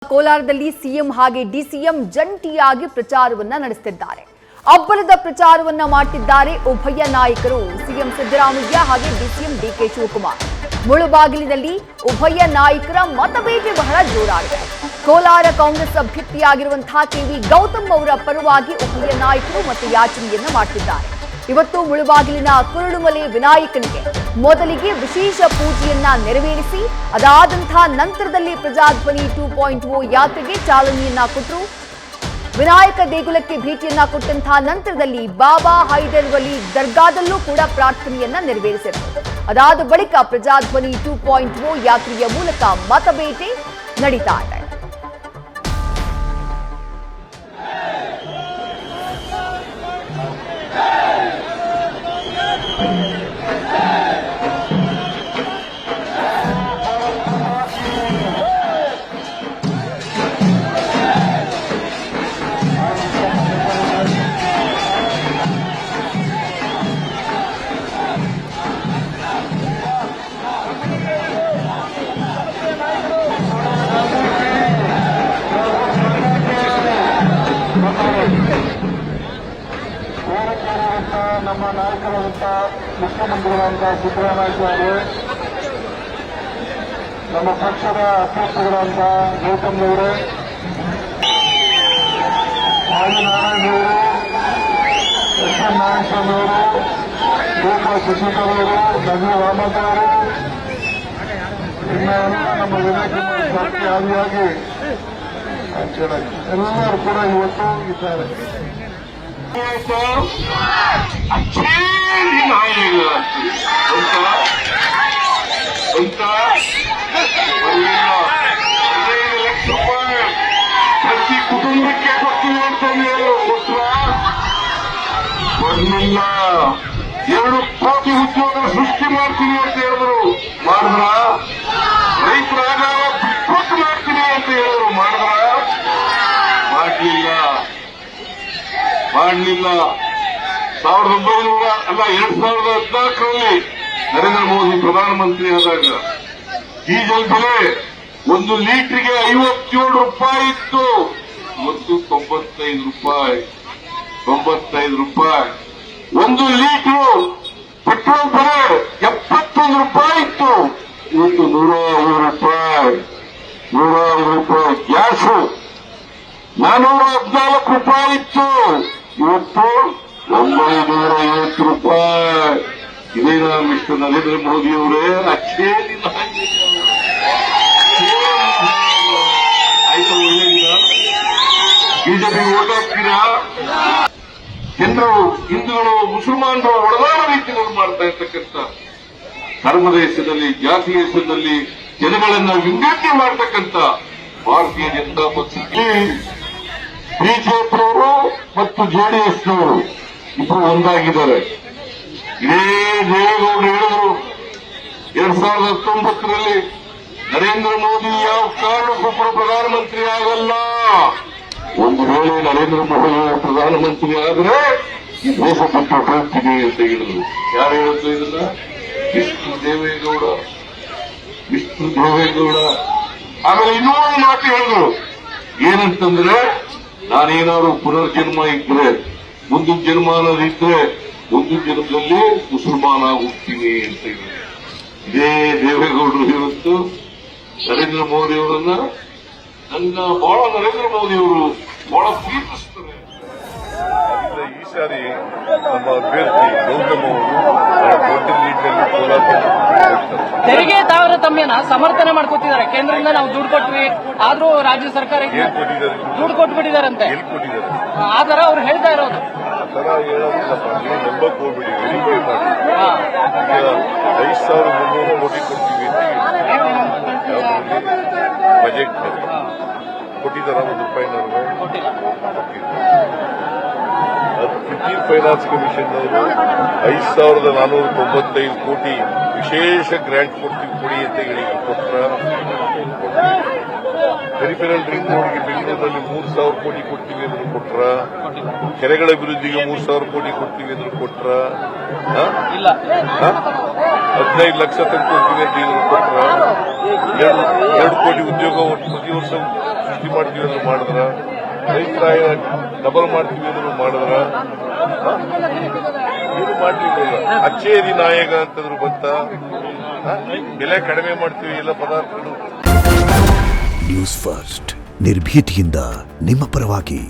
ಕೋಲಾರದಲ್ಲಿ ಸಿಎಂ ಹಾಗೆ ಡಿಸಿಎಂ ಜಂಟಿಯಾಗಿ ಪ್ರಚಾರವನ್ನ ನಡೆಸುತ್ತಿದ್ದಾರೆ. ಅಬ್ಬರದ ಪ್ರಚಾರವನ್ನ ಮಾಡುತ್ತಿದ್ದಾರೆ ಉಭಯ ನಾಯಕರು ಸಿಎಂ ಸಿದ್ದರಾಮಯ್ಯ ಹಾಗೆ ಡಿಸಿಎಂ ಡಿಕೆ ಶಿವಕುಮಾರ್. ಮುಳುಬಾಗಿಲಿನಲ್ಲಿ ಉಭಯ ನಾಯಕರ ಮತಬೇಟೆ ಬಹಳ ಜೋರಾಗಿದೆ. ಕೋಲಾರ ಕಾಂಗ್ರೆಸ್ ಅಭ್ಯರ್ಥಿಯಾಗಿರುವಂತಹ ಕೆವಿ ಗೌತಮ್ ಅವರ ಪರವಾಗಿ ಉಭಯ ನಾಯಕರು ಮತಯಾಚನೆಯನ್ನ ಮಾಡುತ್ತಿದ್ದಾರೆ. ಇವತ್ತು ಮುಳುಬಾಗಿಲಿನ ಕುರುಡುಮಲೆ ವಿನಾಯಕನಿಗೆ ಮೊದಲಿಗೆ ವಿಶೇಷ ಪೂಜೆಯನ್ನ ನೆರವೇರಿಸಿ ಅದಾದಂತಹ ನಂತರದಲ್ಲಿ ಪ್ರಜಾಧ್ವನಿ 2.0 ಯಾತ್ರೆಗೆ ಚಾಲನೆಯನ್ನ ಕೊಟ್ಟರು. ವಿನಾಯಕ ದೇಗುಲಕ್ಕೆ ಭೇಟಿಯನ್ನ ಕೊಟ್ಟಂತಹ ನಂತರದಲ್ಲಿ ಬಾಬಾ ಹೈದರ್ ವಲಿ ದರ್ಗಾದಲ್ಲೂ ಕೂಡ ಪ್ರಾರ್ಥನೆಯನ್ನ ನೆರವೇರಿಸಿದರು. ಅದಾದ ಬಳಿಕ ಪ್ರಜಾಧ್ವನಿ 2.0 ಯಾತ್ರೆಯ ಮೂಲಕ ಮತಬೇಟೆ ನಡೀತಾ ಇದೆ. ನಮ್ಮ ನಾಯಕರಾದಂಥ ಮುಖ್ಯಮಂತ್ರಿಗಳಾದಂಥ ಸಿದ್ದರಾಮಯ್ಯ ಅವರು, ನಮ್ಮ ಪಕ್ಷದ ಅಧ್ಯಕ್ಷರಾದಂಥ ಗೌತಮ್ ಅವರೇ, ಆದಿನಾರಾಯಣವರು, ಎಸ್ ಎನ್ ನಾರಾಯಣಸ್ವಾಮಿ ಅವರು, ಗೋಪಾಲ ಶಶಿಧರ್ ಅವರು, ನಜೀರ್ ಅಹಮದ್ ಅವರು, ಇನ್ನು ನಮ್ಮ ವಿನಾಯಕ ಆದಿಯಾಗಿ ಎಲ್ಲರೂ ಕೂಡ ಇವತ್ತು ಇದ್ದಾರೆ. अच्छे दिन आएगा ಪ್ರತಿ ಕುಟುಂಬಕ್ಕೆ ಕೊಡ್ತೀವಿ ಅಂತ ಕೊಡಲಿಲ್ಲ. 2 ಕೋಟಿ ಉದ್ಯೋಗ ಸೃಷ್ಟಿ ಮಾಡ್ತೀನಿ ಅಂತ ಹೇಳಿದ್ರು, ಮಾಡಿದ್ರ? ರೈತರಾಗ ಬಿಟ್ಟು ಮಾಡ್ತೀನಿ ಅಂತ ಹೇಳಿದ್ರು, ಮಾಡಿದ್ರ? ಮಾಡಲಿಲ್ಲ. 2014ರಲ್ಲಿ ನರೇಂದ್ರ ಮೋದಿ ಪ್ರಧಾನಮಂತ್ರಿ ಆದಾಗ ಡೀಸೆಲ್ ಬೆಲೆ 1 ಲೀಟರ್ಗೆ 57 ರೂಪಾಯಿ ಇತ್ತು. ಇವತ್ತು 95 ರೂಪಾಯಿ. 1 ಲೀಟರ್ ಪೆಟ್ರೋಲ್ ಬೆಲೆ 71 ರೂಪಾಯಿ ಇತ್ತು. ಇವತ್ತು 105 ರೂಪಾಯಿ. 105 ರೂಪಾಯಿ. ಗ್ಯಾಸು 414 ರೂಪಾಯಿ ಇತ್ತು. ಇವತ್ತು 950 ರೂಪಾಯಿ. ಇದೇನ ಮಿಸ್ಟರ್ ನರೇಂದ್ರ ಮೋದಿ ಅವರೇ, ಅಚ್ಚೇ ದಿನ ಆಯ್ತು. ಒಳ್ಳೆ ದಿನ. ಬಿಜೆಪಿ ಓಟ್ ಹಾಕ್ತೀರಾ? ಜನರು, ಹಿಂದೂಗಳು, ಮುಸಲ್ಮಾನರು ಒಡೆದಾಡ ರೀತಿಯಲ್ಲಿ ಮಾಡ್ತಾ ಇರ್ತಕ್ಕಂಥ ಧರ್ಮ ದೇಶದಲ್ಲಿ, ಜಾತಿ ದೇಶದಲ್ಲಿ ಜನಗಳನ್ನ ವಿಂಗಡಣೆ ಮಾಡ್ತಕ್ಕಂಥ ಭಾರತೀಯ ಜನತಾ ಪಕ್ಷಕ್ಕೆ ಬಿಜೆಪಿಯವರು ಮತ್ತು ಜೆಡಿಎಸ್ನವರು ಇಬ್ಬರು ಒಂದಾಗಿದ್ದಾರೆ. ಇದೇ ದೇವೇಗೌಡರು ಹೇಳಿದ್ರು 2019ರಲ್ಲಿ ನರೇಂದ್ರ ಮೋದಿ ಯಾವ ಕಾರಣಕ್ಕೂ ಪ್ರಧಾನಮಂತ್ರಿ ಆಗಲ್ಲ. ಒಂದು ವೇಳೆ ನರೇಂದ್ರ ಮೋದಿ ಪ್ರಧಾನಮಂತ್ರಿ ಆದರೆ ಈ ದೇಶ ಬಿಟ್ಟು ಹೋಗ್ತೀನಿ ಅಂತ ಹೇಳಿದ್ರು. ಯಾರು ಹೇಳಿದ್ರು ಇದನ್ನ? ವಿಷ್ಣು ದೇವೇಗೌಡ. ಆಮೇಲೆ ಇನ್ನೂ ಮಾತು ಹೇಳಿದ್ರು, ಏನಂತಂದ್ರೆ, ನಾನೇನಾದ್ರು ಪುನರ್ಜನ್ಮ ಇದ್ರೆ, ಮುಂದಿನ ಜನ್ಮ ಅನ್ನೋದಿದ್ರೆ ಮುಂದಿನ ಜನ್ಮದಲ್ಲಿ ಮುಸಲ್ಮಾನ ಹೋಗ್ತೀನಿ ಅಂತ ಹೇಳಿದ್ರು. ಇದೇ ದೇವೇಗೌಡರು ಇವತ್ತು ನರೇಂದ್ರ ಮೋದಿ ಅವರನ್ನ, ನರೇಂದ್ರ ಮೋದಿ ಅವರು ಬಹಳ ಪ್ರೀತಿಸ್ತಾರೆ. ಈ ಸಾರಿ ನಮ್ಮ ಅಭ್ಯರ್ಥಿ ಗೌತಮ್ ಅವರು ದೊಡ್ಡ ಲೀಡ್ನಲ್ಲಿ ಕೋಲಾರ ತೆರಿಗೆ ತಾರತಮ್ಯನ ಸಮರ್ಥನೆ ಮಾಡ್ಕೊತಿದ್ದಾರೆ. ಕೇಂದ್ರದಿಂದ ನಾವು ದುಡ್ಡು ಕೊಟ್ವಿ, ಆದ್ರೂ ರಾಜ್ಯ ಸರ್ಕಾರ ದುಡ್ಡು ಕೊಟ್ಬಿಟ್ಟಿದಾರಂತೆ. ಆ ತರ ಅವ್ರು ಹೇಳ್ತಾ ಇರೋದು. ತರ ಹೇಳೋದಿಲ್ಲಪ್ಪ, ನೀವು ನಂಬಕ್ ಹೋಗ್ಬಿಡಿ, ವೆರಿಫೈ ಮಾಡಿ. 5,300 ಕೋಟಿ ಕೊಡ್ತೀವಿ ಅಂತ ಬಜೆಟ್ ಕೊಟ್ಟಿದ್ದಾರ? ₹1 ಕೊಟ್ಟಿಲ್ಲ. ಫಿಫ್ಟೀನ್ ಫೈನಾನ್ಸ್ ಕಮಿಷನ್ ಅವರು 5,495 ಕೋಟಿ ವಿಶೇಷ ಗ್ರಾಂಟ್ ಕೊಡ್ತೀವಿ ಕೊಡಿ ಅಂತ ಹೇಳಿ ಕೊಟ್ರ. ಪೆರಿಫೆರಲ್ ರಿಂಗ್ ರೋಡ್ಗೆ ಬೆಂಗಳೂರಿನಲ್ಲಿ 3,000 ಕೋಟಿ ಕೊಡ್ತೀವಿ ಅಂದ್ರು ಕೊಟ್ರ. ಕೆರೆಗಳ ಅಭಿವೃದ್ಧಿಗೆ 3,000 ಕೋಟಿ ಕೊಡ್ತೀವಿ ಅಂದ್ರು ಕೊಟ್ರ. 15 ಲಕ್ಷ ತನಕ ಹೋಗ್ತೀವಿ ಅಂತ ಹೇಳಿದ್ರು ಕೊಟ್ರ 2 ಕೋಟಿ ಉದ್ಯೋಗ ಪ್ರತಿ ವರ್ಷ ಸೃಷ್ಟಿ ಮಾಡ್ತೀವಿ ಅಂದ್ರೆ ಮಾಡಿದ್ರ ರೈತರ ಡಬಲ್ ಮಾಡ್ತೀವಿ ಅಂದ್ರೆ ಮಾಡಿದ್ರ ಏನು ಮಾಡ್ಲಿಲ್ಲ. ಅಚ್ಚೇರಿ ನಾಯಕ ಅಂತಂದ್ರು ಬಂತ ಬೆಲೆ ಕಡಿಮೆ ಮಾಡ್ತೀವಿ ಎಲ್ಲ ಪದಾರ್ಥಗಳು. ನ್ಯೂಸ್ ಫಸ್ಟ್ ನಿರ್ಭೀತಿಯಿಂದ ನಿಮ್ಮ ಪರವಾಗಿ.